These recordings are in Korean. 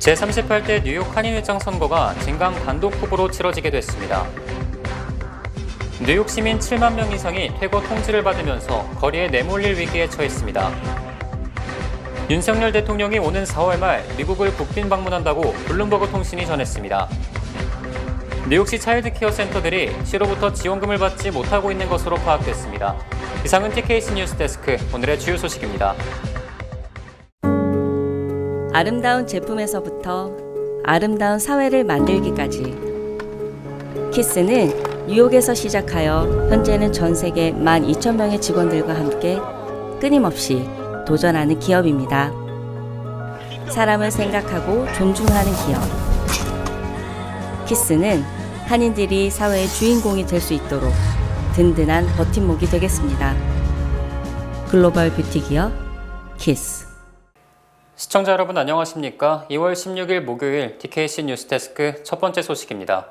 제38대 뉴욕 한인회장 선거가 진강 단독 후보로 치러지게 됐습니다. 뉴욕 시민 7만 명 이상이 퇴거 통지를 받으면서 거리에 내몰릴 위기에 처했습니다. 윤석열 대통령이 오는 4월 말 미국을 국빈 방문한다고 블룸버그 통신이 전했습니다. 뉴욕시 차일드케어 센터들이 시로부터 지원금을 받지 못하고 있는 것으로 파악됐습니다. 이상은 TKC 뉴스데스크 오늘의 주요 소식입니다. 아름다운 제품에서부터 아름다운 사회를 만들기까지 키스는 뉴욕에서 시작하여 현재는 전 세계 12,000명의 직원들과 함께 끊임없이 도전하는 기업입니다. 사람을 생각하고 존중하는 기업. 키스는 한인들이 사회의 주인공이 될 수 있도록 든든한 버팀목이 되겠습니다. 글로벌 뷰티 기업 키스. 시청자 여러분 안녕하십니까? 2월 16일 목요일 TKC 뉴스데스크 첫 번째 소식입니다.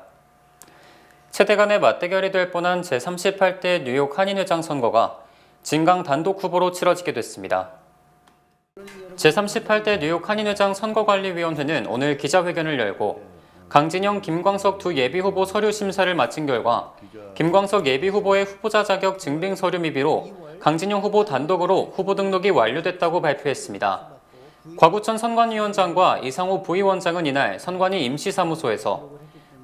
세대 간의 맞대결이 될 뻔한 제38대 뉴욕 한인회장 선거가 진강 단독 후보로 치러지게 됐습니다. 제38대 뉴욕 한인회장 선거관리위원회는 오늘 기자회견을 열고 강진영, 김광석 두 예비후보 서류 심사를 마친 결과 김광석 예비후보의 후보자 자격 증빙 서류 미비로 강진영 후보 단독으로 후보 등록이 완료됐다고 발표했습니다. 곽우천 선관위원장과 이상호 부위원장은 이날 선관위 임시사무소에서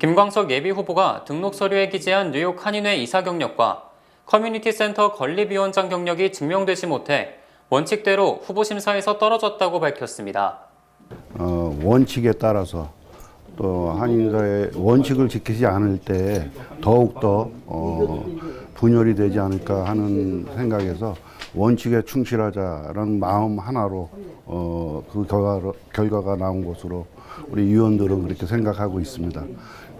김광석 예비후보가 등록 서류에 기재한 뉴욕 한인회 이사 경력과 커뮤니티 센터 건립위원장 경력이 증명되지 못해 원칙대로 후보 심사에서 떨어졌다고 밝혔습니다. 원칙에 따라서 또 한인사의 원칙을 지키지 않을 때 더욱더 분열이 되지 않을까 하는 생각에서 원칙에 충실하자라는 마음 하나로 그 결과가 나온 것으로 우리 위원들은 그렇게 생각하고 있습니다.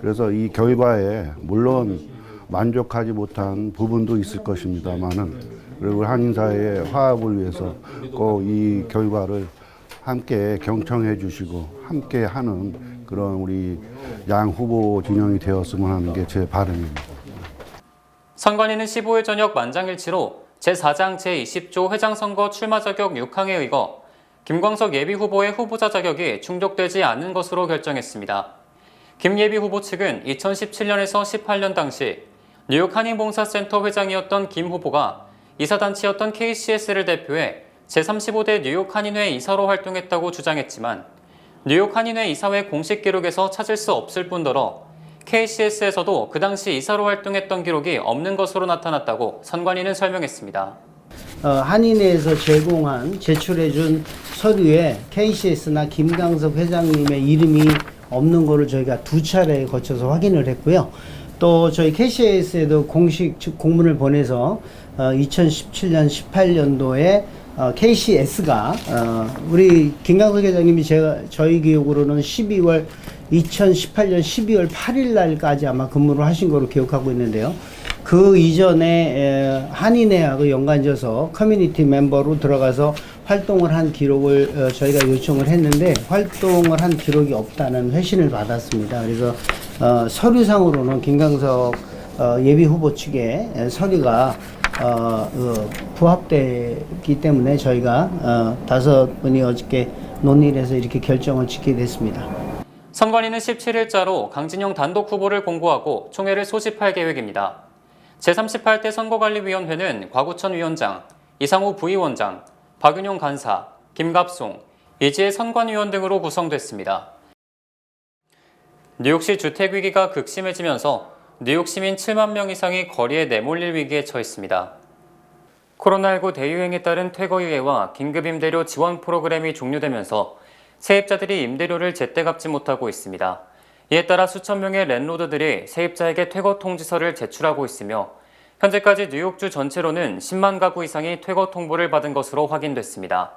그래서 이 결과에 물론 만족하지 못한 부분도 있을 것입니다만은 그리고 한인사회의 화합을 위해서 꼭 이 결과를 함께 경청해 주시고 함께 하는 그런 우리 양 후보 진영이 되었으면 하는 게 제 바람입니다. 선관위는 15일 저녁 만장일치로 제4장 제20조 회장선거 출마 자격 6항에 의거 김광석 예비후보의 후보자 자격이 충족되지 않은 것으로 결정했습니다. 김 예비후보 측은 2017년에서 18년 당시 뉴욕 한인봉사센터 회장이었던 김 후보가 이사단체였던 KCS를 대표해 제35대 뉴욕 한인회 이사로 활동했다고 주장했지만 뉴욕 한인회 이사회 공식 기록에서 찾을 수 없을 뿐더러 KCS에서도 그 당시 이사로 활동했던 기록이 없는 것으로 나타났다고 선관위는 설명했습니다. 한인회에서 제출해준 서류에 KCS나 김광석 회장님의 이름이 없는 거를 저희가 2차례에 거쳐서 확인을 했고요. 또 저희 KCS에도 공식 공문을 보내서 2017년, 18년도에 KCS가 우리 김광석 회장님이 저희 기억으로는 2018년 12월 8일 날까지 아마 근무를 하신 거로 기억하고 있는데요. 그 이전에 한인회하고 연관져서 커뮤니티 멤버로 들어가서 활동을 한 기록을 저희가 요청을 했는데 활동을 한 기록이 없다는 회신을 받았습니다. 그래서 서류상으로는 김광석 예비 후보 측의 서류가 부합되기 때문에 저희가 5분이 어저께 논의를 해서 이렇게 결정을 짓게 됐습니다. 선관위는 17일자로 강진영 단독 후보를 공고하고 총회를 소집할 계획입니다. 제38대 선거관리위원회는 곽우천 위원장, 이상호 부위원장, 박윤용 간사, 김갑송, 이지혜 선관위원 등으로 구성됐습니다. 뉴욕시 주택위기가 극심해지면서 뉴욕 시민 7만 명 이상이 거리에 내몰릴 위기에 처했습니다. 코로나19 대유행에 따른 퇴거유예와 긴급임대료 지원 프로그램이 종료되면서 세입자들이 임대료를 제때 갚지 못하고 있습니다. 이에 따라 수천 명의 랜로드들이 세입자에게 퇴거 통지서를 제출하고 있으며 현재까지 뉴욕주 전체로는 10만 가구 이상이 퇴거 통보를 받은 것으로 확인됐습니다.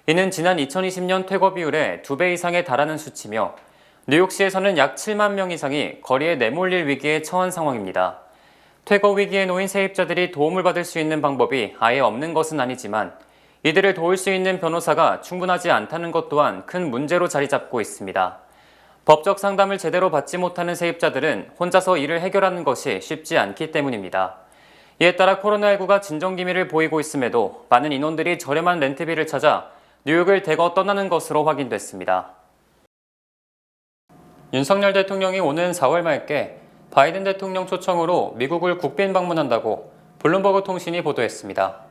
이는 지난 2020년 퇴거 비율의 2배 이상에 달하는 수치며 뉴욕시에서는 약 7만 명 이상이 거리에 내몰릴 위기에 처한 상황입니다. 퇴거 위기에 놓인 세입자들이 도움을 받을 수 있는 방법이 아예 없는 것은 아니지만 이들을 도울 수 있는 변호사가 충분하지 않다는 것 또한 큰 문제로 자리 잡고 있습니다. 법적 상담을 제대로 받지 못하는 세입자들은 혼자서 이를 해결하는 것이 쉽지 않기 때문입니다. 이에 따라 코로나19가 진정 기미를 보이고 있음에도 많은 인원들이 저렴한 렌트비를 찾아 뉴욕을 대거 떠나는 것으로 확인됐습니다. 윤석열 대통령이 오는 4월 말께 바이든 대통령 초청으로 미국을 국빈 방문한다고 블룸버그 통신이 보도했습니다.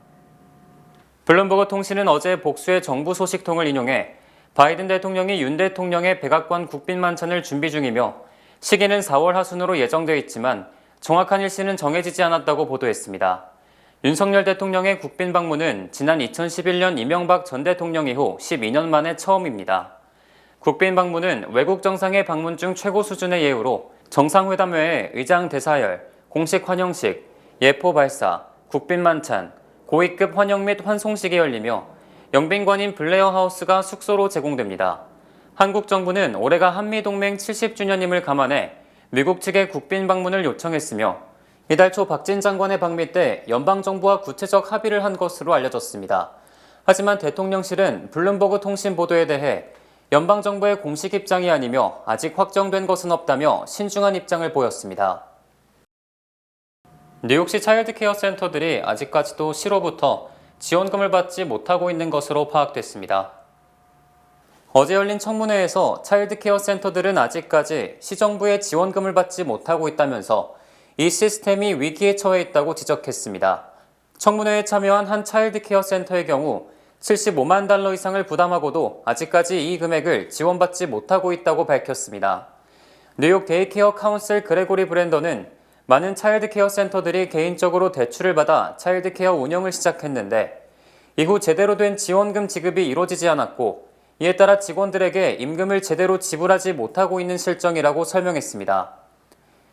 블룸버그 통신은 어제 복수의 정부 소식통을 인용해 바이든 대통령이 윤 대통령의 백악관 국빈 만찬을 준비 중이며 시기는 4월 하순으로 예정돼 있지만 정확한 일시는 정해지지 않았다고 보도했습니다. 윤석열 대통령의 국빈 방문은 지난 2011년 이명박 전 대통령 이후 12년 만에 처음입니다. 국빈 방문은 외국 정상의 방문 중 최고 수준의 예우로 정상회담 외에 의장 대사열, 공식 환영식, 예포 발사, 국빈 만찬, 고위급 환영 및 환송식이 열리며 영빈관인 블레어 하우스가 숙소로 제공됩니다. 한국 정부는 올해가 한미동맹 70주년임을 감안해 미국 측의 국빈 방문을 요청했으며 이달 초 박진 장관의 방미 때 연방정부와 구체적 합의를 한 것으로 알려졌습니다. 하지만 대통령실은 블룸버그 통신 보도에 대해 연방정부의 공식 입장이 아니며 아직 확정된 것은 없다며 신중한 입장을 보였습니다. 뉴욕시 차일드케어 센터들이 아직까지도 시로부터 지원금을 받지 못하고 있는 것으로 파악됐습니다. 어제 열린 청문회에서 차일드케어 센터들은 아직까지 시정부의 지원금을 받지 못하고 있다면서 이 시스템이 위기에 처해 있다고 지적했습니다. 청문회에 참여한 한 차일드케어 센터의 경우 75만 달러 이상을 부담하고도 아직까지 이 금액을 지원받지 못하고 있다고 밝혔습니다. 뉴욕 데이케어 카운슬 그레고리 브랜더는 많은 차일드케어 센터들이 개인적으로 대출을 받아 차일드케어 운영을 시작했는데 이후 제대로 된 지원금 지급이 이루어지지 않았고 이에 따라 직원들에게 임금을 제대로 지불하지 못하고 있는 실정이라고 설명했습니다.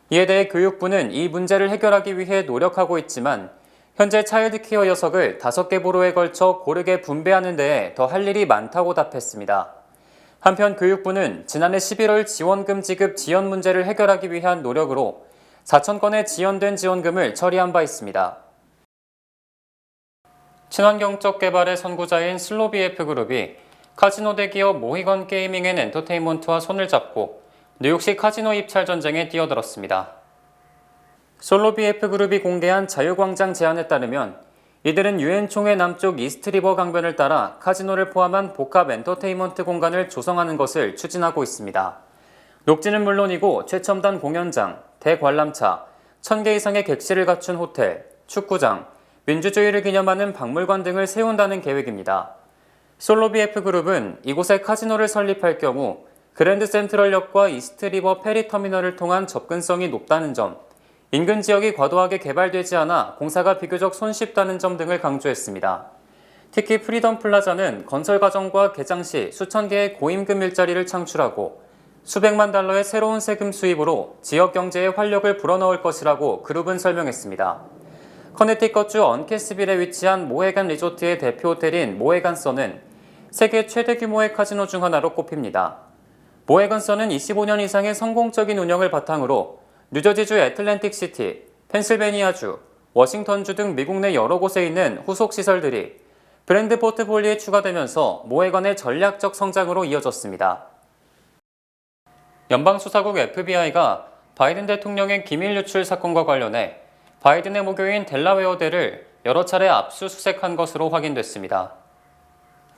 이에 대해 교육부는 이 문제를 해결하기 위해 노력하고 있지만 현재 차일드케어 녀석을 5개 부로에 걸쳐 고르게 분배하는 데에 더 할 일이 많다고 답했습니다. 한편 교육부는 지난해 11월 지원금 지급 지연 문제를 해결하기 위한 노력으로 4,000건의 지연된 지원금을 처리한 바 있습니다. 친환경적 개발의 선구자인 슬로비에프그룹이 카지노 대기업 모히건 게이밍 앤 엔터테인먼트와 손을 잡고 뉴욕시 카지노 입찰 전쟁에 뛰어들었습니다. 슬로비에프그룹이 공개한 자유광장 제안에 따르면 이들은 유엔 총회 남쪽 이스트리버 강변을 따라 카지노를 포함한 복합 엔터테인먼트 공간을 조성하는 것을 추진하고 있습니다. 녹지는 물론이고 최첨단 공연장, 대관람차, 1,000개 이상의 객실을 갖춘 호텔, 축구장, 민주주의를 기념하는 박물관 등을 세운다는 계획입니다. 솔로비에프그룹은 이곳에 카지노를 설립할 경우 그랜드 센트럴역과 이스트리버 페리터미널을 통한 접근성이 높다는 점, 인근 지역이 과도하게 개발되지 않아 공사가 비교적 손쉽다는 점 등을 강조했습니다. 특히 프리덤 플라자는 건설 과정과 개장 시 수천 개의 고임금 일자리를 창출하고 수백만 달러의 새로운 세금 수입으로 지역 경제에 활력을 불어넣을 것이라고 그룹은 설명했습니다. 커네티컷주 언캐스빌에 위치한 모헤간 리조트의 대표 호텔인 모헤간서는 세계 최대 규모의 카지노 중 하나로 꼽힙니다. 모헤간서는 25년 이상의 성공적인 운영을 바탕으로 뉴저지주 애틀랜틱시티, 펜실베니아주, 워싱턴주 등 미국 내 여러 곳에 있는 후속 시설들이 브랜드 포트폴리오에 추가되면서 모헤간의 전략적 성장으로 이어졌습니다. 연방수사국 FBI가 바이든 대통령의 기밀 유출 사건과 관련해 바이든의 모교인 델라웨어대를 여러 차례 압수수색한 것으로 확인됐습니다.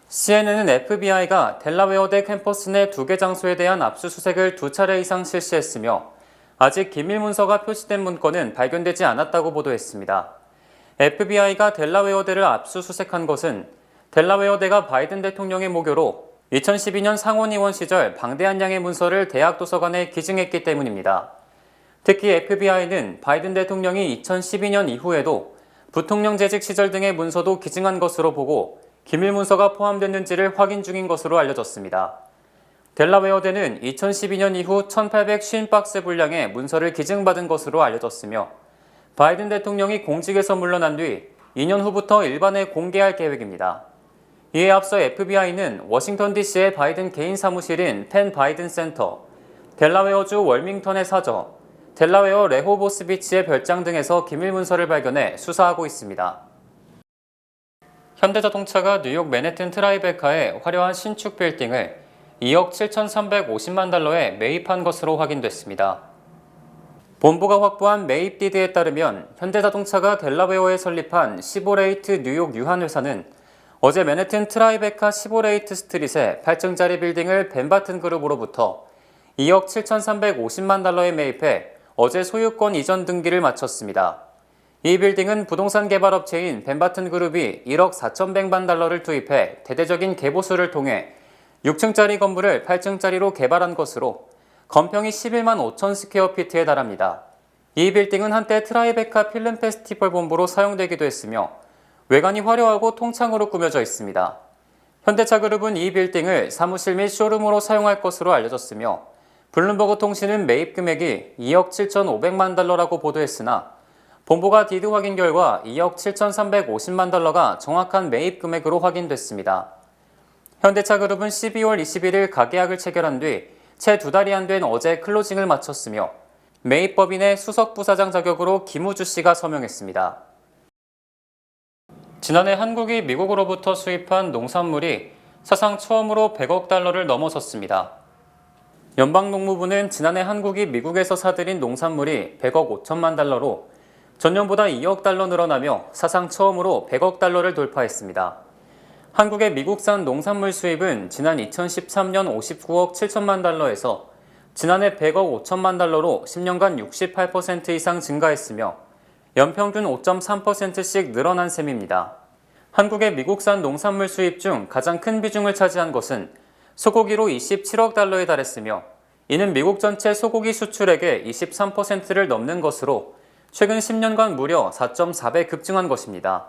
CNN은 FBI가 델라웨어대 캠퍼스 내 2개 장소에 대한 압수수색을 2차례 이상 실시했으며 아직 기밀 문서가 표시된 문건은 발견되지 않았다고 보도했습니다. FBI가 델라웨어대를 압수수색한 것은 델라웨어대가 바이든 대통령의 모교로 2012년 상원의원 시절 방대한 양의 문서를 대학 도서관에 기증했기 때문입니다. 특히 FBI는 바이든 대통령이 2012년 이후에도 부통령 재직 시절 등의 문서도 기증한 것으로 보고 기밀 문서가 포함됐는지를 확인 중인 것으로 알려졌습니다. 델라웨어대는 2012년 이후 1,850박스 분량의 문서를 기증받은 것으로 알려졌으며 바이든 대통령이 공직에서 물러난 뒤 2년 후부터 일반에 공개할 계획입니다. 이에 앞서 FBI는 워싱턴 DC의 바이든 개인 사무실인 펜 바이든 센터, 델라웨어주 월밍턴의 사저, 델라웨어 레호보스 비치의 별장 등에서 기밀 문서를 발견해 수사하고 있습니다. 현대자동차가 뉴욕 맨해튼 트라이베카에 화려한 신축 빌딩을 2억 7,350만 달러에 매입한 것으로 확인됐습니다. 본부가 확보한 매입 디드에 따르면 현대자동차가 델라웨어에 설립한 시보레이트 뉴욕 유한회사는 어제 맨해튼 트라이베카 시보레이트 스트릿의 8층짜리 빌딩을 벤바튼 그룹으로부터 2억 7,350만 달러에 매입해 어제 소유권 이전 등기를 마쳤습니다. 이 빌딩은 부동산 개발업체인 벤바튼 그룹이 1억 4,100만 달러를 투입해 대대적인 개보수를 통해 6층짜리 건물을 8층짜리로 개발한 것으로 건평이 11만 5천 스퀘어피트에 달합니다. 이 빌딩은 한때 트라이베카 필름 페스티벌 본부로 사용되기도 했으며 외관이 화려하고 통창으로 꾸며져 있습니다. 현대차 그룹은 이 빌딩을 사무실 및 쇼룸으로 사용할 것으로 알려졌으며 블룸버그 통신은 매입 금액이 2억 7,500만 달러라고 보도했으나 본부가 디드 확인 결과 2억 7,350만 달러가 정확한 매입 금액으로 확인됐습니다. 현대차 그룹은 12월 21일 가계약을 체결한 뒤 채 2달이 안 된 어제 클로징을 마쳤으며 매입법인의 수석 부사장 자격으로 김우주 씨가 서명했습니다. 지난해 한국이 미국으로부터 수입한 농산물이 사상 처음으로 100억 달러를 넘어섰습니다. 연방농무부는 지난해 한국이 미국에서 사들인 농산물이 100억 5천만 달러로 전년보다 2억 달러 늘어나며 사상 처음으로 100억 달러를 돌파했습니다. 한국의 미국산 농산물 수입은 지난 2013년 59억 7천만 달러에서 지난해 100억 5천만 달러로 10년간 68% 이상 증가했으며 연평균 5.3%씩 늘어난 셈입니다. 한국의 미국산 농산물 수입 중 가장 큰 비중을 차지한 것은 소고기로 27억 달러에 달했으며 이는 미국 전체 소고기 수출액의 23%를 넘는 것으로 최근 10년간 무려 4.4배 급증한 것입니다.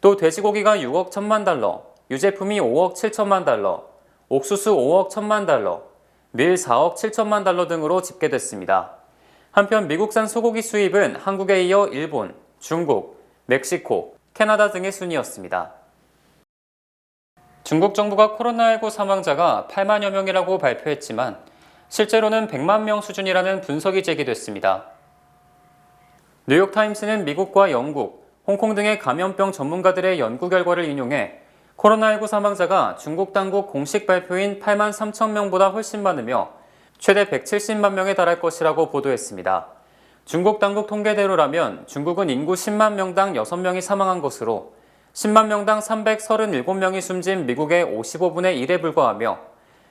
또 돼지고기가 6억 1천만 달러, 유제품이 5억 7천만 달러, 옥수수 5억 1천만 달러, 밀 4억 7천만 달러 등으로 집계됐습니다. 한편 미국산 소고기 수입은 한국에 이어 일본, 중국, 멕시코, 캐나다 등의 순이었습니다. 중국 정부가 코로나19 사망자가 8만여 명이라고 발표했지만 실제로는 100만 명 수준이라는 분석이 제기됐습니다. 뉴욕타임스는 미국과 영국, 홍콩 등의 감염병 전문가들의 연구 결과를 인용해 코로나19 사망자가 중국 당국 공식 발표인 8만 3천 명보다 훨씬 많으며 최대 170만 명에 달할 것이라고 보도했습니다. 중국 당국 통계대로라면 중국은 인구 10만 명당 6명이 사망한 것으로 10만 명당 337명이 숨진 미국의 55분의 1에 불과하며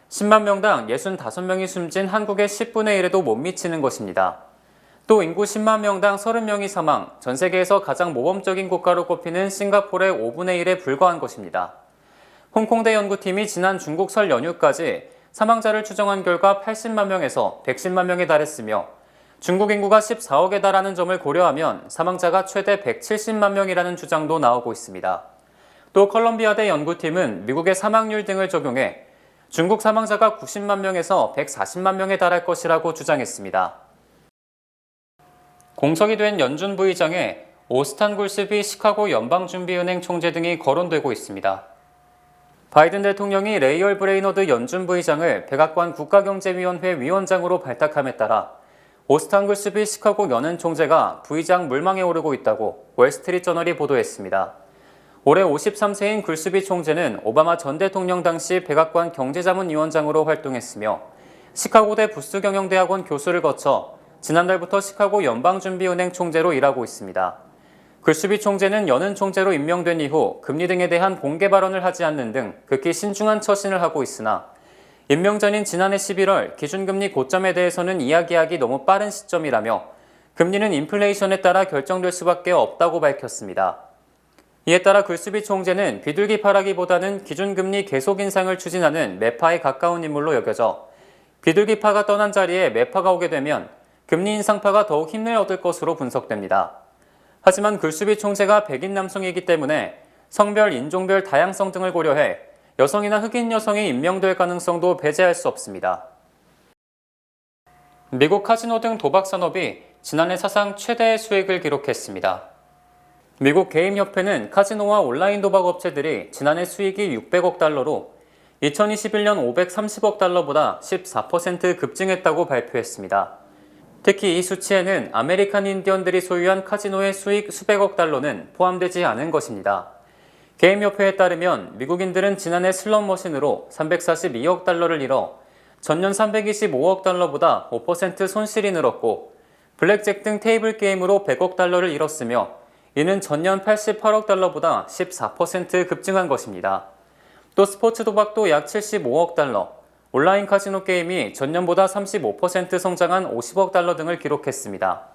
10만 명당 65명이 숨진 한국의 10분의 1에도 못 미치는 것입니다. 또 인구 10만 명당 30명이 사망, 전 세계에서 가장 모범적인 국가로 꼽히는 싱가포르의 5분의 1에 불과한 것입니다. 홍콩대 연구팀이 지난 중국 설 연휴까지 사망자를 추정한 결과 80만 명에서 110만 명에 달했으며 중국 인구가 14억에 달하는 점을 고려하면 사망자가 최대 170만 명이라는 주장도 나오고 있습니다. 또 컬럼비아대 연구팀은 미국의 사망률 등을 적용해 중국 사망자가 90만 명에서 140만 명에 달할 것이라고 주장했습니다. 공석이 된 연준 부의장에 오스탄 굴스비 시카고 연방준비은행 총재 등이 거론되고 있습니다. 바이든 대통령이 레이얼 브레이너드 연준 부의장을 백악관 국가경제위원회 위원장으로 발탁함에 따라 오스탄 굴스비 시카고 연은 총재가 부의장 물망에 오르고 있다고 월스트리트저널이 보도했습니다. 올해 53세인 굴스비 총재는 오바마 전 대통령 당시 백악관 경제자문위원장으로 활동했으며 시카고대 부스경영대학원 교수를 거쳐 지난달부터 시카고 연방준비은행 총재로 일하고 있습니다. 굴스비 총재는 연은 총재로 임명된 이후 금리 등에 대한 공개 발언을 하지 않는 등 극히 신중한 처신을 하고 있으나 임명 전인 지난해 11월 기준금리 고점에 대해서는 이야기하기 너무 빠른 시점이라며 금리는 인플레이션에 따라 결정될 수밖에 없다고 밝혔습니다. 이에 따라 굴스비 총재는 비둘기파라기보다는 기준금리 계속 인상을 추진하는 매파에 가까운 인물로 여겨져 비둘기파가 떠난 자리에 매파가 오게 되면 금리 인상파가 더욱 힘을 얻을 것으로 분석됩니다. 하지만 굴스비 총재가 백인 남성이기 때문에 성별, 인종별 다양성 등을 고려해 여성이나 흑인 여성이 임명될 가능성도 배제할 수 없습니다. 미국 카지노 등 도박 산업이 지난해 사상 최대의 수익을 기록했습니다. 미국 게임협회는 카지노와 온라인 도박 업체들이 지난해 수익이 600억 달러로 2021년 530억 달러보다 14% 급증했다고 발표했습니다. 특히 이 수치에는 아메리칸 인디언들이 소유한 카지노의 수익 수백억 달러는 포함되지 않은 것입니다. 게임협회에 따르면 미국인들은 지난해 슬롯머신으로 342억 달러를 잃어 전년 325억 달러보다 5% 손실이 늘었고 블랙잭 등 테이블 게임으로 100억 달러를 잃었으며 이는 전년 88억 달러보다 14% 급증한 것입니다. 또 스포츠 도박도 약 75억 달러, 온라인 카지노 게임이 전년보다 35% 성장한 50억 달러 등을 기록했습니다.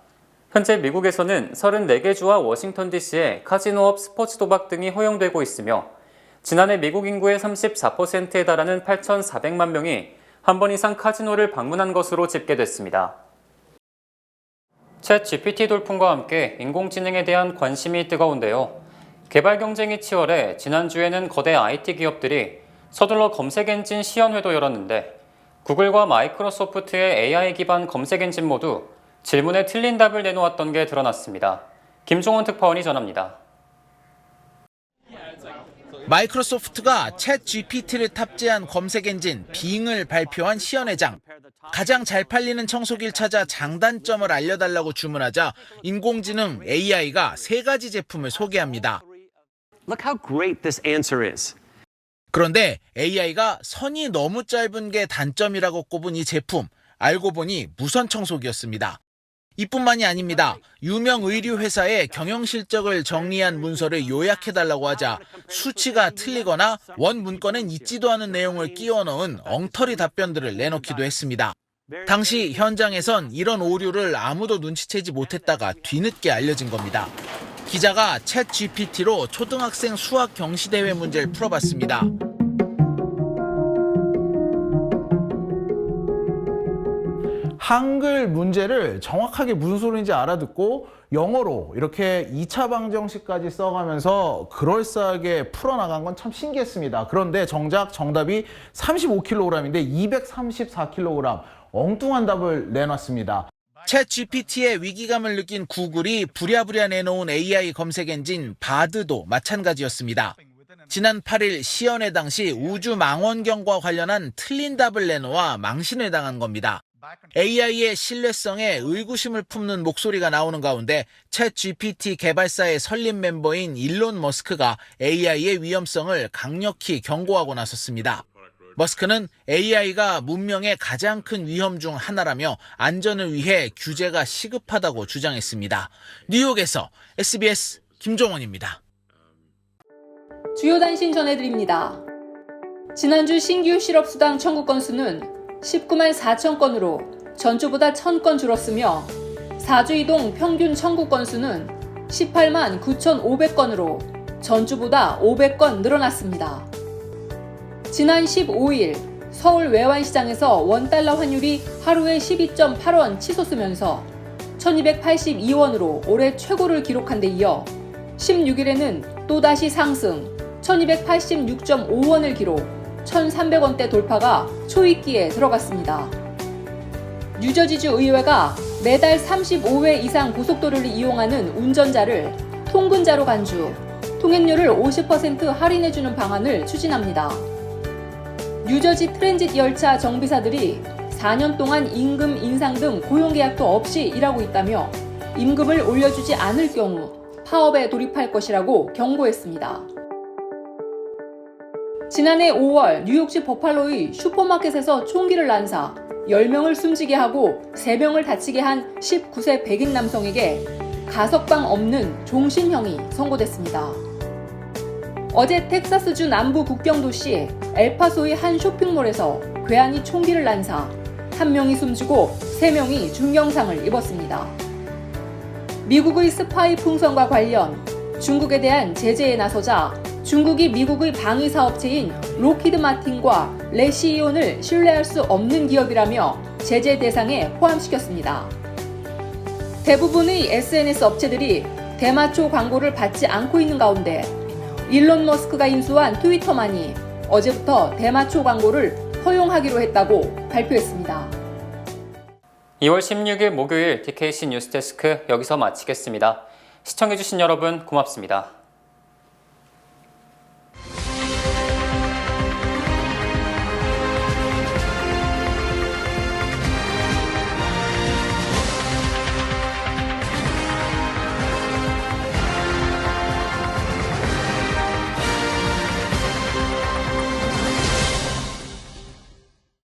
현재 미국에서는 34개 주와 워싱턴 DC에 카지노업, 스포츠 도박 등이 허용되고 있으며 지난해 미국 인구의 34%에 달하는 8,400만 명이 한 번 이상 카지노를 방문한 것으로 집계됐습니다. 챗 GPT 돌풍과 함께 인공지능에 대한 관심이 뜨거운데요. 개발 경쟁이 치열해 지난주에는 거대 IT 기업들이 서둘러 검색 엔진 시연회도 열었는데 구글과 마이크로소프트의 AI 기반 검색 엔진 모두 질문에 틀린 답을 내놓았던 게 드러났습니다. 김종원 특파원이 전합니다. 마이크로소프트가 챗 GPT를 탑재한 검색 엔진 빙을 발표한 시연회장. 가장 잘 팔리는 청소기를 찾아 장단점을 알려달라고 주문하자 인공지능 AI가 3가지 제품을 소개합니다. Look how great this answer is. 그런데 AI가 선이 너무 짧은 게 단점이라고 꼽은 이 제품, 알고 보니 무선 청소기였습니다. 이뿐만이 아닙니다. 유명 의류 회사의 경영 실적을 정리한 문서를 요약해달라고 하자 수치가 틀리거나 원 문건엔 있지도 않은 내용을 끼워 넣은 엉터리 답변들을 내놓기도 했습니다. 당시 현장에선 이런 오류를 아무도 눈치채지 못했다가 뒤늦게 알려진 겁니다. 기자가 챗 GPT로 초등학생 수학 경시대회 문제를 풀어봤습니다. 한글 문제를 정확하게 무슨 소리인지 알아듣고 영어로 이렇게 2차 방정식까지 써가면서 그럴싸하게 풀어나간 건 참 신기했습니다. 그런데 정작 정답이 35kg인데 234kg, 엉뚱한 답을 내놨습니다. 챗 GPT의 위기감을 느낀 구글이 부랴부랴 내놓은 AI 검색 엔진 바드도 마찬가지였습니다. 지난 8일 시연회 당시 우주 망원경과 관련한 틀린 답을 내놓아 망신을 당한 겁니다. AI의 신뢰성에 의구심을 품는 목소리가 나오는 가운데 챗 GPT 개발사의 설립 멤버인 일론 머스크가 AI의 위험성을 강력히 경고하고 나섰습니다. 머스크는 AI가 문명의 가장 큰 위험 중 하나라며 안전을 위해 규제가 시급하다고 주장했습니다. 뉴욕에서 SBS 김종원입니다. 주요 단신 전해드립니다. 지난주 신규 실업수당 청구 건수는 19만 4천 건으로 전주보다 1,000건 줄었으며 4주 이동 평균 청구 건수는 18만 9,500건으로 전주보다 500건 늘어났습니다. 지난 15일 서울 외환시장에서 원달러 환율이 하루에 12.8원 치솟으면서 1,282원으로 올해 최고를 기록한 데 이어 16일에는 또다시 상승 1,286.5원을 기록 1,300원대 돌파가 초입기에 들어갔습니다. 뉴저지주 의회가 매달 35회 이상 고속도로를 이용하는 운전자를 통근자로 간주, 통행료를 50% 할인해주는 방안을 추진합니다. 뉴저지 트랜짓 열차 정비사들이 4년 동안 임금 인상 등 고용계약도 없이 일하고 있다며 임금을 올려주지 않을 경우 파업에 돌입할 것이라고 경고했습니다. 지난해 5월 뉴욕시 버팔로의 슈퍼마켓에서 총기를 난사 10명을 숨지게 하고 3명을 다치게 한 19세 백인 남성에게 가석방 없는 종신형이 선고됐습니다. 어제 텍사스주 남부 국경 도시 엘파소의 한 쇼핑몰에서 괴한이 총기를 난사 1명이 숨지고 3명이 중경상을 입었습니다. 미국의 스파이 풍선과 관련 중국에 대한 제재에 나서자 중국이 미국의 방위 사업체인 로키드 마틴과 레시이온을 신뢰할 수 없는 기업이라며 제재 대상에 포함시켰습니다. 대부분의 SNS 업체들이 대마초 광고를 받지 않고 있는 가운데 일론 머스크가 인수한 트위터만이 어제부터 대마초 광고를 허용하기로 했다고 발표했습니다. 2월 16일 목요일 DKC 뉴스데스크 여기서 마치겠습니다. 시청해주신 여러분 고맙습니다.